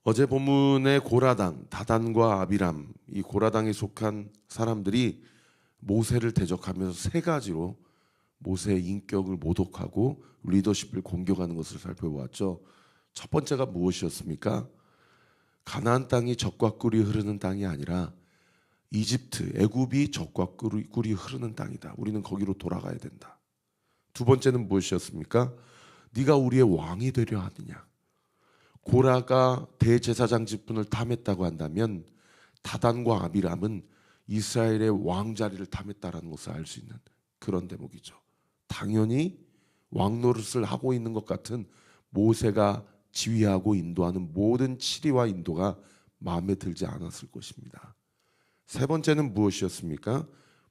어제 본문의 고라당, 다단과 아비람, 이 고라당에 속한 사람들이 모세를 대적하면서 세 가지로 모세의 인격을 모독하고 리더십을 공격하는 것을 살펴보았죠. 첫 번째가 무엇이었습니까? 가나안 땅이 젖과 꿀이 흐르는 땅이 아니라 이집트, 애굽이 젖과 꿀이 흐르는 땅이다. 우리는 거기로 돌아가야 된다. 두 번째는 무엇이었습니까? 네가 우리의 왕이 되려 하느냐? 고라가 대제사장 직분을 탐했다고 한다면 다단과 아비람은 이스라엘의 왕 자리를 탐했다라는 것을 알 수 있는 그런 대목이죠. 당연히 왕 노릇을 하고 있는 것 같은 모세가 지휘하고 인도하는 모든 치리와 인도가 마음에 들지 않았을 것입니다. 세 번째는 무엇이었습니까?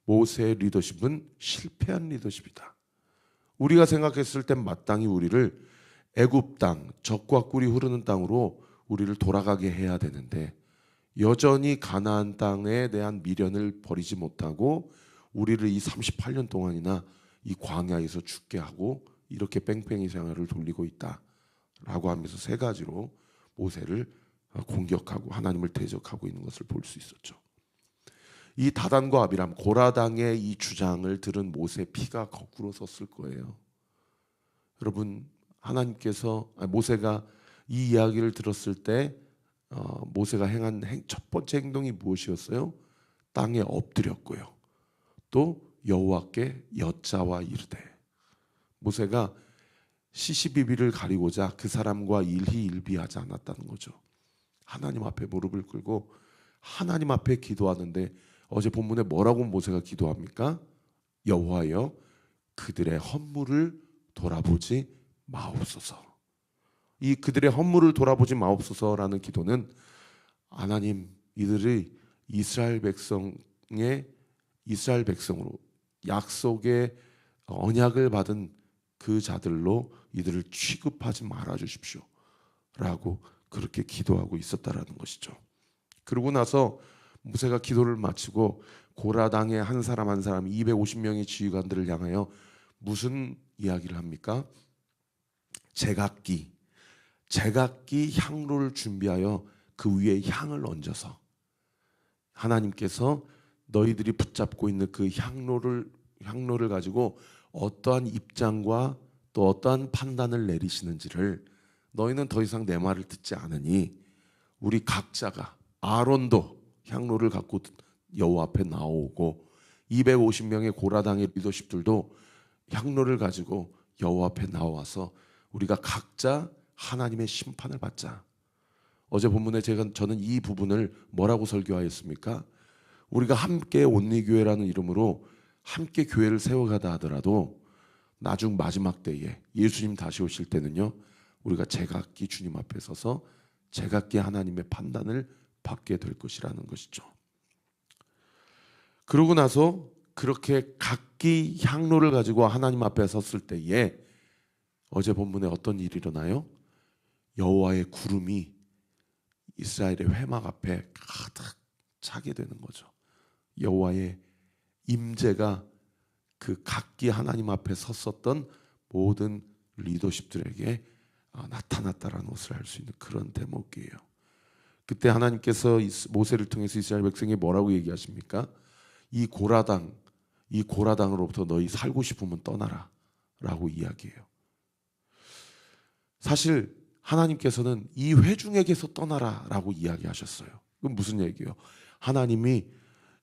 모세의 리더십은 실패한 리더십이다. 우리가 생각했을 땐 마땅히 우리를 애굽 땅, 젖과 꿀이 흐르는 땅으로 우리를 돌아가게 해야 되는데 여전히 가나안 땅에 대한 미련을 버리지 못하고 우리를 이 38년 동안이나 이 광야에서 죽게 하고 이렇게 뺑뺑이 생활을 돌리고 있다라고 하면서 세 가지로 모세를 공격하고 하나님을 대적하고 있는 것을 볼 수 있었죠. 이 다단과 아비람, 고라당의 이 주장을 들은 모세의 피가 거꾸로 섰을 거예요. 여러분, 모세가 이 이야기를 들었을 때 모세가 행한 첫 번째 행동이 무엇이었어요? 땅에 엎드렸고요. 또 여호와께 여짜와 이르되. 모세가 시시비비를 가리고자 그 사람과 일희일비하지 않았다는 거죠. 하나님 앞에 무릎을 꿇고 하나님 앞에 기도하는데 어제 본문에 뭐라고 모세가 기도합니까? 여호와여 그들의 헌물을 돌아보지 마옵소서. 이 그들의 헌물을 돌아보지 마옵소서라는 기도는 하나님 이들이 이스라엘 백성으로 약속의 언약을 받은 그 자들로 이들을 취급하지 말아 주십시오 라고 그렇게 기도하고 있었다라는 것이죠. 그러고 나서 모세가 기도를 마치고 고라당의 한 사람 한 사람 250명의 지휘관들을 향하여 무슨 이야기를 합니까? 제각기 향로를 준비하여 그 위에 향을 얹어서 하나님께서 너희들이 붙잡고 있는 그 향로를 가지고 어떠한 입장과 또 어떠한 판단을 내리시는지를 너희는 더 이상 내 말을 듣지 않으니 우리 각자가 아론도 향로를 갖고 여호와 앞에 나오고 250명의 고라당의 리더십들도 향로를 가지고 여호와 앞에 나와서 우리가 각자 하나님의 심판을 받자. 어제 본문에 저는 이 부분을 뭐라고 설교하였습니까? 우리가 함께 온리교회라는 이름으로 함께 교회를 세워가다 하더라도 나중 마지막 때에 예수님 다시 오실 때는요, 우리가 제각기 주님 앞에 서서 제각기 하나님의 판단을 받게 될 것이라는 것이죠. 그러고 나서 그렇게 각기 향로를 가지고 하나님 앞에 섰을 때에 어제 본문에 어떤 일이 일어나요? 여호와의 구름이 이스라엘의 회막 앞에 가득 차게 되는 거죠. 여호와의 임재가 그 각기 하나님 앞에 섰었던 모든 리더십들에게 나타났다라는 것을 알 수 있는 그런 대목이에요. 그때 하나님께서 모세를 통해서 이스라엘 백성이 뭐라고 얘기하십니까? 이 고라당으로부터 너희 살고 싶으면 떠나라 라고 이야기해요. 사실 하나님께서는 이 회중에게서 떠나라 라고 이야기하셨어요. 그건 무슨 얘기예요? 하나님이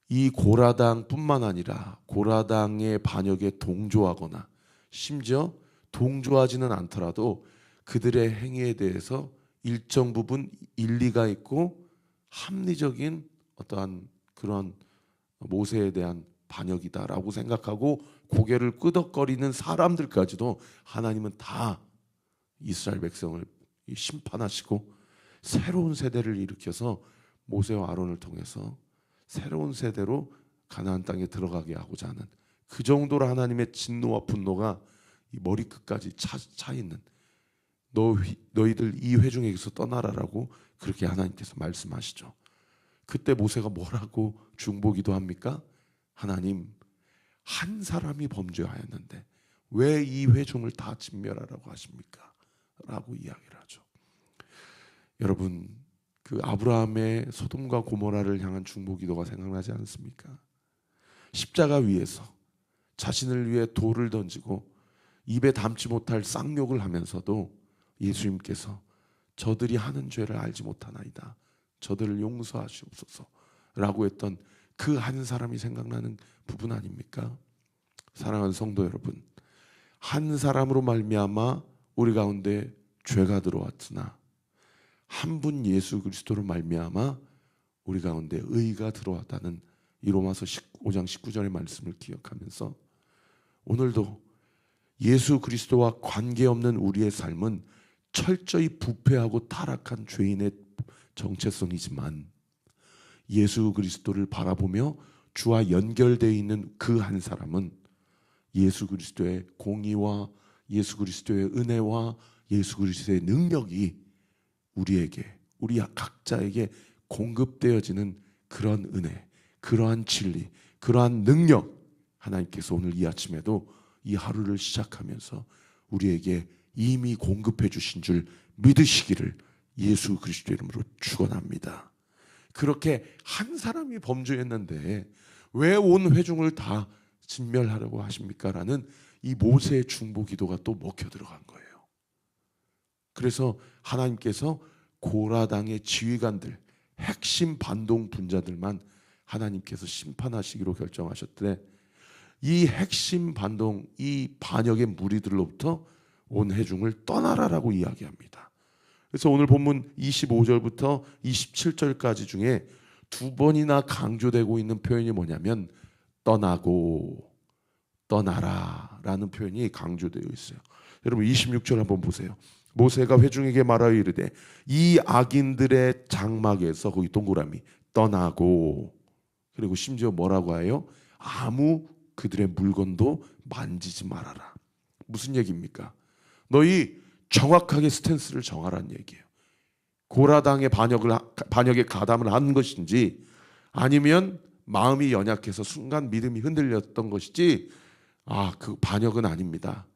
이 고라당뿐만 아니라 고라당의 반역에 동조하거나 심지어 동조하지는 않더라도 그들의 행위에 대해서 일정 부분 일리가 있고 합리적인 어떠한 그런 모세에 대한 반역이다라고 생각하고 고개를 끄덕거리는 사람들까지도 하나님은 다 이스라엘 백성을 심판하시고 새로운 세대를 일으켜서 모세와 아론을 통해서 새로운 세대로 가나안 땅에 들어가게 하고자 하는 그 정도로 하나님의 진노와 분노가 이 머리끝까지 차 있는 너희들 이 회중에게서 떠나라라고 그렇게 하나님께서 말씀하시죠. 그때 모세가 뭐라고 중보기도 합니까? 하나님, 한 사람이 범죄하였는데 왜 이 회중을 다 진멸하라고 하십니까? 라고 이야기를 하죠. 여러분, 그 아브라함의 소돔과 고모라를 향한 중보기도가 생각나지 않습니까? 십자가 위에서 자신을 위해 돌을 던지고 입에 담지 못할 쌍욕을 하면서도 예수님께서 저들이 하는 죄를 알지 못하나이다, 저들을 용서하시옵소서 라고 했던 그 한 사람이 생각나는 부분 아닙니까? 사랑하는 성도 여러분, 한 사람으로 말미암아 우리 가운데 죄가 들어왔으나 한 분 예수 그리스도로 말미암아 우리 가운데 의가 들어왔다는 이 로마서 5장 19절의 말씀을 기억하면서 오늘도 예수 그리스도와 관계없는 우리의 삶은 철저히 부패하고 타락한 죄인의 정체성이지만 예수 그리스도를 바라보며 주와 연결되어 있는 그 한 사람은 예수 그리스도의 공의와 예수 그리스도의 은혜와 예수 그리스도의 능력이 우리에게, 우리 각자에게 공급되어지는 그런 은혜, 그러한 진리, 그러한 능력, 하나님께서 오늘 이 아침에도 이 하루를 시작하면서 우리에게 이미 공급해 주신 줄 믿으시기를 예수 그리스도 이름으로 축원합니다. 그렇게 한 사람이 범죄했는데 왜 온 회중을 다 진멸하려고 하십니까? 라는 이 모세의 중보 기도가 또 먹혀 들어간 거예요. 그래서 하나님께서 고라당의 지휘관들, 핵심 반동 분자들만 하나님께서 심판하시기로 결정하셨대. 이 핵심 반동, 이 반역의 무리들로부터 온 회중을 떠나라라고 이야기합니다. 그래서 오늘 본문 25절부터 27절까지 중에 두 번이나 강조되고 있는 표현이 뭐냐면 떠나고 떠나라 라는 표현이 강조되어 있어요. 여러분 26절 한번 보세요. 모세가 회중에게 말하여 이르되 이 악인들의 장막에서, 거기 동그라미, 떠나고, 그리고 심지어 뭐라고 해요? 아무 그들의 물건도 만지지 말아라. 무슨 얘기입니까? 너희 정확하게 스탠스를 정하라는 얘기예요. 고라당의 반역에 가담을 한 것인지 아니면 마음이 연약해서 순간 믿음이 흔들렸던 것이지, 그 반역은 아닙니다.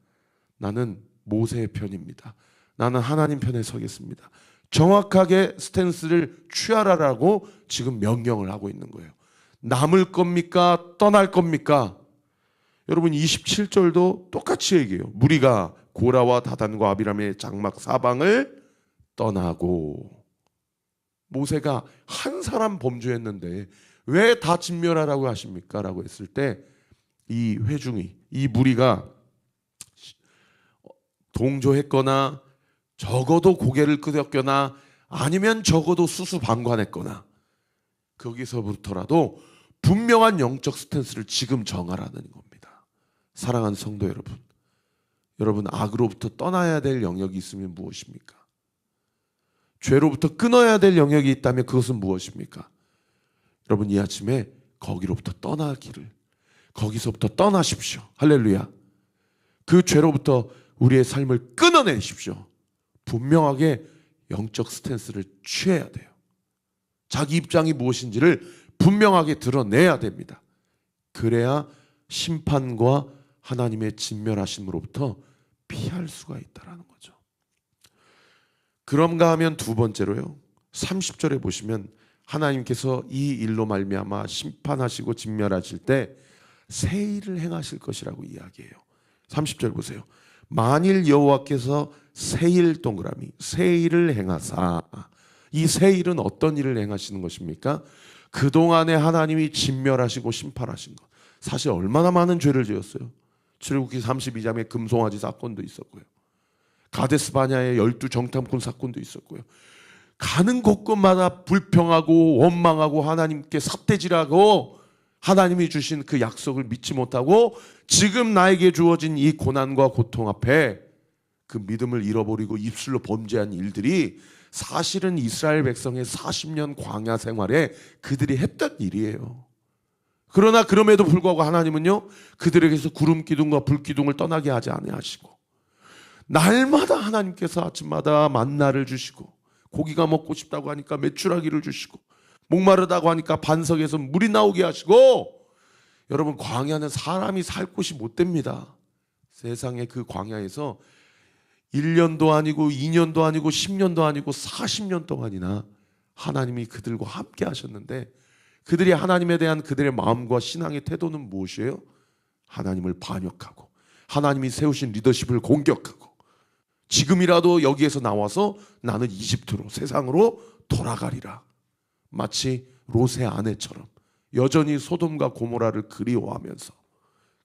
나는 모세의 편입니다. 나는 하나님 편에 서겠습니다. 정확하게 스탠스를 취하라라고 지금 명령을 하고 있는 거예요. 남을 겁니까? 떠날 겁니까? 여러분 27절도 똑같이 얘기해요. 무리가 고라와 다단과 아비람의 장막 사방을 떠나고, 모세가 한 사람 범죄했는데 왜 다 진멸하라고 하십니까? 라고 했을 때 이 회중이, 이 무리가 동조했거나 적어도 고개를 끄덕거나 아니면 적어도 수수방관했거나 거기서부터라도 분명한 영적 스탠스를 지금 정하라는 겁니다. 사랑하는 성도 여러분, 여러분 악으로부터 떠나야 될 영역이 있으면 무엇입니까? 죄로부터 끊어야 될 영역이 있다면 그것은 무엇입니까? 여러분 이 아침에 거기로부터 떠나기를, 거기서부터 떠나십시오. 할렐루야. 그 죄로부터 우리의 삶을 끊어내십시오. 분명하게 영적 스탠스를 취해야 돼요. 자기 입장이 무엇인지를 분명하게 드러내야 됩니다. 그래야 심판과 하나님의 진멸하심으로부터 피할 수가 있다는 거죠. 그런가 하면 두 번째로요, 30절에 보시면 하나님께서 이 일로 말미암아 심판하시고 진멸하실 때 새 일을 행하실 것이라고 이야기해요. 30절 보세요. 만일 여호와께서 새 일, 동그라미, 새 일을 행하사, 이 새 일은 어떤 일을 행하시는 것입니까? 그동안에 하나님이 진멸하시고 심판하신 것. 사실 얼마나 많은 죄를 지었어요. 출애굽기 32장의 금송아지 사건도 있었고요, 가데스 바냐의 12 정탐꾼 사건도 있었고요, 가는 곳곳마다 불평하고 원망하고 하나님께 삿대질하고 하나님이 주신 그 약속을 믿지 못하고 지금 나에게 주어진 이 고난과 고통 앞에 그 믿음을 잃어버리고 입술로 범죄한 일들이 사실은 이스라엘 백성의 40년 광야 생활에 그들이 했던 일이에요. 그러나 그럼에도 불구하고 하나님은요, 그들에게서 구름 기둥과 불 기둥을 떠나게 하지 아니하시고 날마다 하나님께서 아침마다 만나를 주시고, 고기가 먹고 싶다고 하니까 메추라기를 주시고, 목마르다고 하니까 반석에서 물이 나오게 하시고, 여러분 광야는 사람이 살 곳이 못 됩니다. 세상의 그 광야에서 1년도 아니고 2년도 아니고 10년도 아니고 40년 동안이나 하나님이 그들과 함께 하셨는데 그들이 하나님에 대한 그들의 마음과 신앙의 태도는 무엇이에요? 하나님을 반역하고 하나님이 세우신 리더십을 공격하고 지금이라도 여기에서 나와서 나는 이집트로 세상으로 돌아가리라. 마치 롯의 아내처럼 여전히 소돔과 고모라를 그리워하면서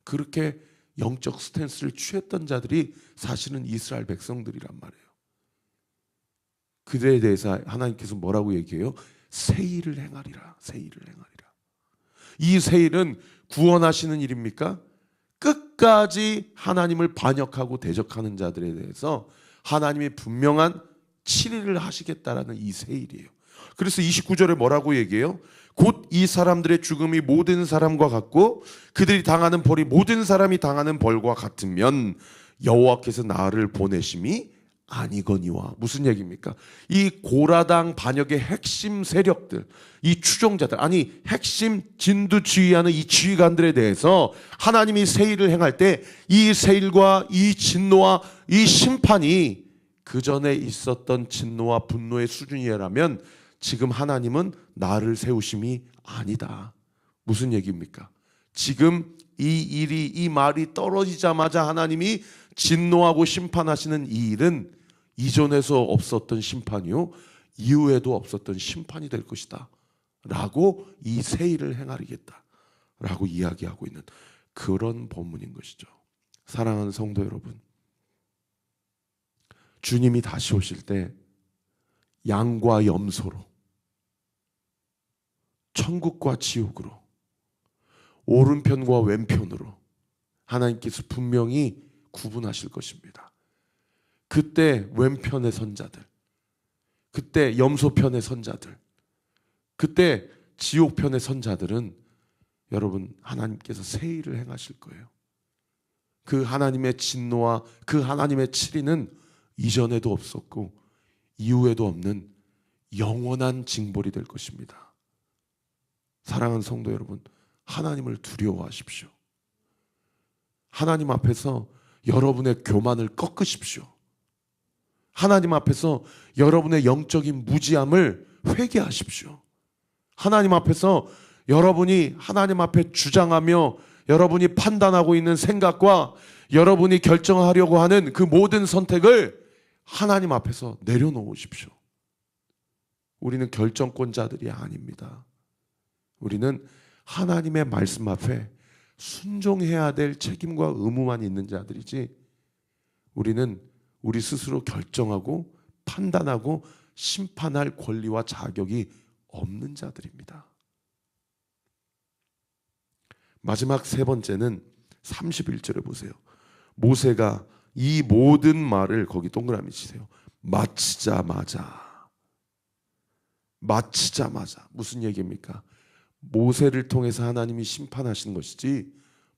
그렇게 영적 스탠스를 취했던 자들이 사실은 이스라엘 백성들이란 말이에요. 그들에 대해서 하나님께서 뭐라고 얘기해요? 새 일을 행하리라. 새 일을 행하리라. 이 새 일은 구원하시는 일입니까? 끝까지 하나님을 반역하고 대적하는 자들에 대해서 하나님이 분명한 치리를 하시겠다라는 이 새 일이에요. 그래서 29절에 뭐라고 얘기해요? 곧 이 사람들의 죽음이 모든 사람과 같고 그들이 당하는 벌이 모든 사람이 당하는 벌과 같으면 여호와께서 나를 보내심이 아니거니와. 무슨 얘기입니까? 이 고라당 반역의 핵심 세력들, 이 추종자들, 아니 핵심 진두지휘하는 이 지휘관들에 대해서 하나님이 새 일을 행할 때 이 새 일과 이 진노와 이 심판이 그 전에 있었던 진노와 분노의 수준이라면 지금 하나님은 나를 세우심이 아니다. 무슨 얘기입니까? 지금 이 말이 떨어지자마자 하나님이 진노하고 심판하시는 이 일은 이전에서 없었던 심판이요 이후에도 없었던 심판이 될 것이다 라고 이 새 일을 행하리겠다 라고 이야기하고 있는 그런 본문인 것이죠. 사랑하는 성도 여러분, 주님이 다시 오실 때 양과 염소로 천국과 지옥으로 오른편과 왼편으로 하나님께서 분명히 구분하실 것입니다. 그때 왼편의 선자들, 그때 염소편의 선자들, 그때 지옥편의 선자들은 여러분 하나님께서 새 일을 행하실 거예요. 그 하나님의 진노와 그 하나님의 치리는 이전에도 없었고 이후에도 없는 영원한 징벌이 될 것입니다. 사랑하는 성도 여러분, 하나님을 두려워하십시오. 하나님 앞에서 여러분의 교만을 꺾으십시오. 하나님 앞에서 여러분의 영적인 무지함을 회개하십시오. 하나님 앞에서 여러분이 하나님 앞에 주장하며 여러분이 판단하고 있는 생각과 여러분이 결정하려고 하는 그 모든 선택을 하나님 앞에서 내려놓으십시오. 우리는 결정권자들이 아닙니다. 우리는 하나님의 말씀 앞에 순종해야 될 책임과 의무만 있는 자들이지 우리는 우리 스스로 결정하고 판단하고 심판할 권리와 자격이 없는 자들입니다. 마지막 세 번째는 31절에 보세요. 모세가 이 모든 말을 거기 동그라미 치세요. 마치자마자 무슨 얘기입니까? 모세를 통해서 하나님이 심판하시는 것이지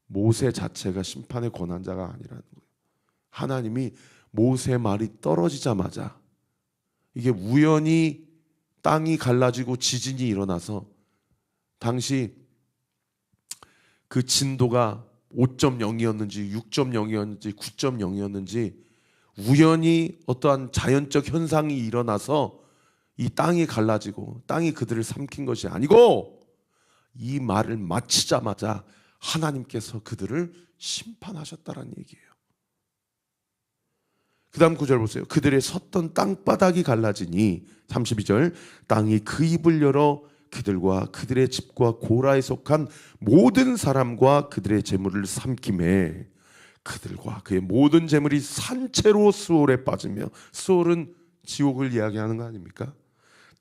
모세 자체가 심판의 권한자가 아니라는 거예요. 하나님이 모세 말이 떨어지자마자 이게 우연히 땅이 갈라지고 지진이 일어나서 당시 그 진도가 5.0이었는지 6.0이었는지 9.0이었는지 우연히 어떠한 자연적 현상이 일어나서 이 땅이 갈라지고 땅이 그들을 삼킨 것이 아니고 이 말을 마치자마자 하나님께서 그들을 심판하셨다는 얘기예요. 그 다음 9절 보세요. 그들의 섰던 땅바닥이 갈라지니 32절 땅이 그 입을 열어 그들과 그들의 집과 고라에 속한 모든 사람과 그들의 재물을 삼킴에 그들과 그의 모든 재물이 산채로 수올에 빠지며 수올은 지옥을 이야기하는 거 아닙니까?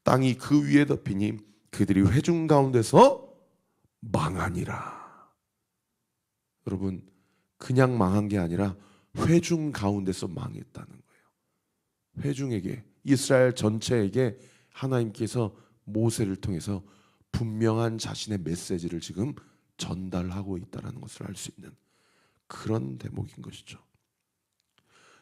땅이 그 위에 덮이니 그들이 회중 가운데서 망하니라. 여러분 그냥 망한 게 아니라 회중 가운데서 망했다는 거예요. 회중에게 이스라엘 전체에게 하나님께서 모세를 통해서 분명한 자신의 메시지를 지금 전달하고 있다는 것을 알 수 있는 그런 대목인 것이죠.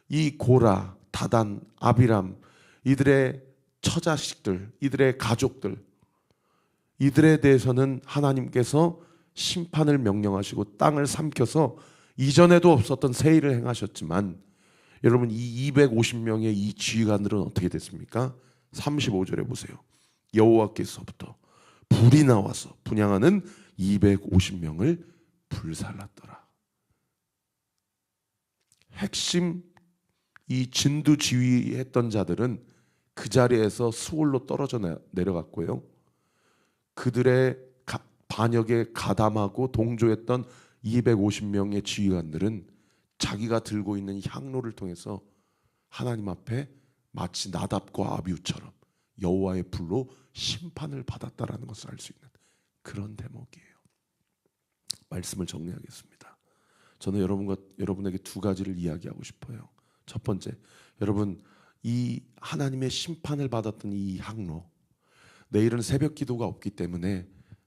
이 고라, 다단, 아비람 이들의 처자식들, 이들의 가족들 이들에 대해서는 하나님께서 심판을 명령하시고 땅을 삼켜서 이전에도 없었던 새 일을 행하셨지만 여러분 이 250명의 이 지휘관들은 어떻게 됐습니까? 35절에 보세요. 여호와께서부터 불이 나와서 분향하는 250명을 불살랐더라. 핵심 이 진두지휘했던 자들은 그 자리에서 수월로 떨어져 내려갔고요. 그들의 반역에 가담하고 동조했던 250명의 지휘관들은 자기가 들고 있는 향로를 통해서 하나님 앞에 마치 나답과 아비후처럼 여호와의 불로 심판을 받았다라는 것을 알 수 있는 그런 대목이에요. 말씀을 정리하겠습니다. 저는 여러분에게 두 가지를 이야기하고 싶어요. 첫 번째, 여러분 이 하나님의 심판을 받았던 이 향로, 내일은 새벽 기도가 없기 때문에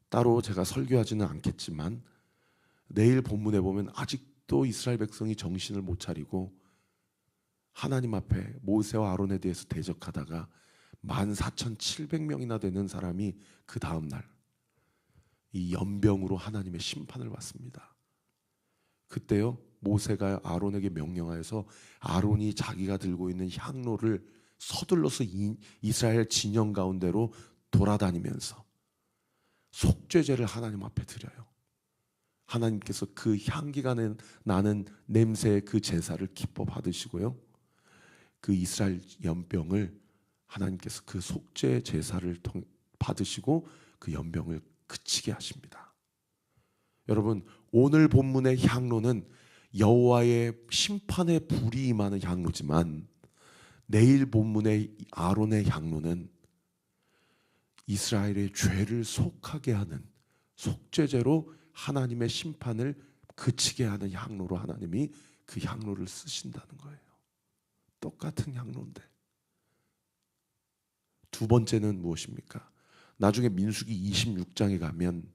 따로 제가 설교하지는 않겠지만 내일 본문에 보면 아직도 이스라엘 백성이 정신을 못 차리고 하나님 앞에 모세와 아론에 대해서 대적하다가 14,700명이나 되는 사람이 그 다음날 이 연병으로 하나님의 심판을 받습니다. 그때요 모세가 아론에게 명령하여서 아론이 자기가 들고 있는 향로를 서둘러서 이스라엘 진영 가운데로 돌아다니면서 속죄제를 하나님 앞에 드려요. 하나님께서 그 향기가 나는 냄새의 그 제사를 기뻐 받으시고요, 그 이스라엘 연병을 하나님께서 그 속죄 제사를 받으시고 그 연병을 그치게 하십니다. 여러분 오늘 본문의 향로는 여호와의 심판의 불이 임하는 향로지만 내일 본문의 아론의 향로는 이스라엘의 죄를 속하게 하는 속죄제로 하나님의 심판을 그치게 하는 향로로 하나님이 그 향로를 쓰신다는 거예요. 똑같은 향로인데. 두 번째는 무엇입니까? 나중에 민수기 26장에 가면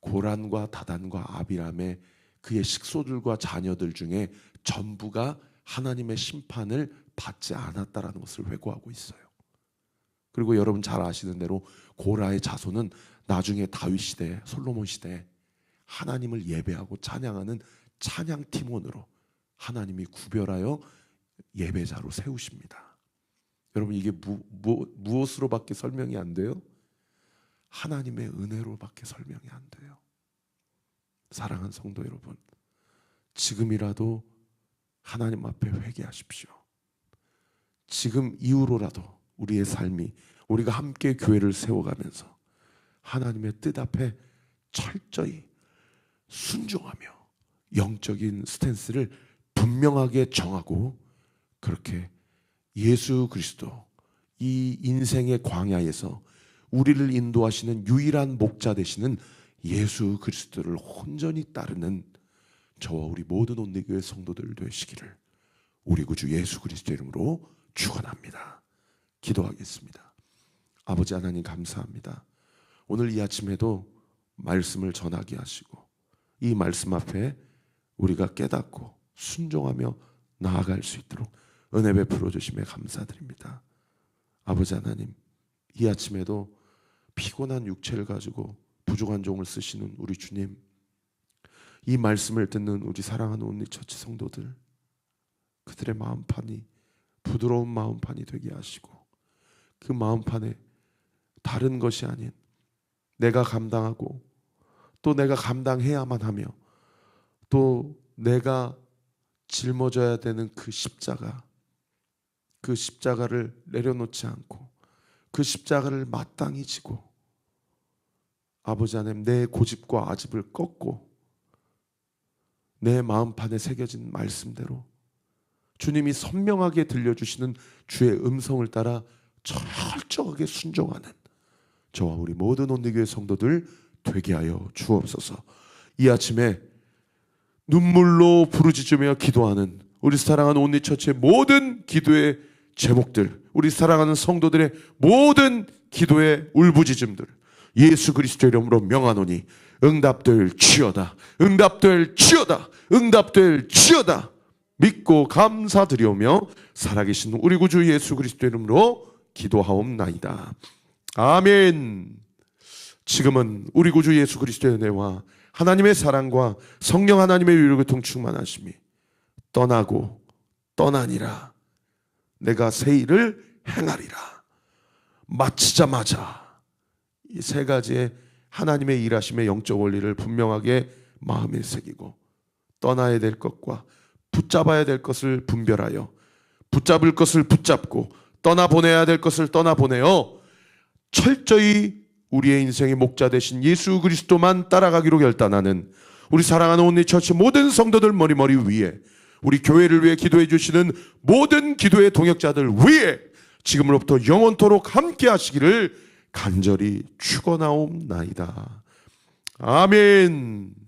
고란과 다단과 아비람의 그의 식소들과 자녀들 중에 전부가 하나님의 심판을 받지 않았다라는 것을 회고하고 있어요. 그리고 여러분 잘 아시는 대로 고라의 자손은 나중에 다윗 시대, 솔로몬 시대에 하나님을 예배하고 찬양하는 찬양 팀원으로 하나님이 구별하여 예배자로 세우십니다. 여러분 이게 무엇으로밖에 설명이 안 돼요? 하나님의 은혜로밖에 설명이 안 돼요. 사랑하는 성도 여러분, 지금이라도 하나님 앞에 회개하십시오. 지금 이후로라도 우리의 삶이, 우리가 함께 교회를 세워가면서 하나님의 뜻 앞에 철저히 순종하며 영적인 스탠스를 분명하게 정하고, 그렇게 예수 그리스도 이 인생의 광야에서 우리를 인도하시는 유일한 목자 되시는 예수 그리스도를 온전히 따르는 저와 우리 모든 온리교회 성도들 되시기를 우리 구주 예수 그리스도 이름으로 축원합니다. 기도하겠습니다. 아버지 하나님 감사합니다. 오늘 이 아침에도 말씀을 전하게 하시고 이 말씀 앞에 우리가 깨닫고 순종하며 나아갈 수 있도록 은혜 베풀어 주심에 감사드립니다. 아버지 하나님, 이 아침에도 피곤한 육체를 가지고 부족한 종을 쓰시는 우리 주님, 이 말씀을 듣는 우리 사랑하는 온리처치 성도들, 그들의 마음판이 부드러운 마음판이 되게 하시고, 그 마음판에 다른 것이 아닌 내가 감당하고 또 내가 감당해야만 하며 또 내가 짊어져야 되는 그 십자가를 내려놓지 않고 그 십자가를 마땅히 지고 아버지 하나님 내 고집과 아집을 꺾고 내 마음판에 새겨진 말씀대로 주님이 선명하게 들려주시는 주의 음성을 따라 철저하게 순종하는 저와 우리 모든 온리교회 성도들 되게 하여 주옵소서. 이 아침에 눈물로 부르짖으며 기도하는 우리 사랑하는 온리처치의 모든 기도의 제목들, 우리 사랑하는 성도들의 모든 기도의 울부짖음들 예수 그리스도의 이름으로 명하노니 응답될지어다, 응답될지어다, 응답될지어다 믿고 감사드리오며 살아계신 우리 구주 예수 그리스도의 이름으로 기도하옵나이다. 아멘. 지금은 우리 구주 예수 그리스도의 은혜와 하나님의 사랑과 성령 하나님의 유일교통 충만하심이 떠나고 떠나니라 내가 새 일을 행하리라 마치자마자 이 세 가지의 하나님의 일하심의 영적 원리를 분명하게 마음에 새기고 떠나야 될 것과 붙잡아야 될 것을 분별하여 붙잡을 것을 붙잡고 떠나보내야 될 것을 떠나보내어 철저히 우리의 인생의 목자 되신 예수 그리스도만 따라가기로 결단하는 우리 사랑하는 온리 처치 모든 성도들 머리 위에 우리 교회를 위해 기도해 주시는 모든 기도의 동역자들 위에 지금으로부터 영원토록 함께 하시기를 간절히 축원하옵나이다. 아멘.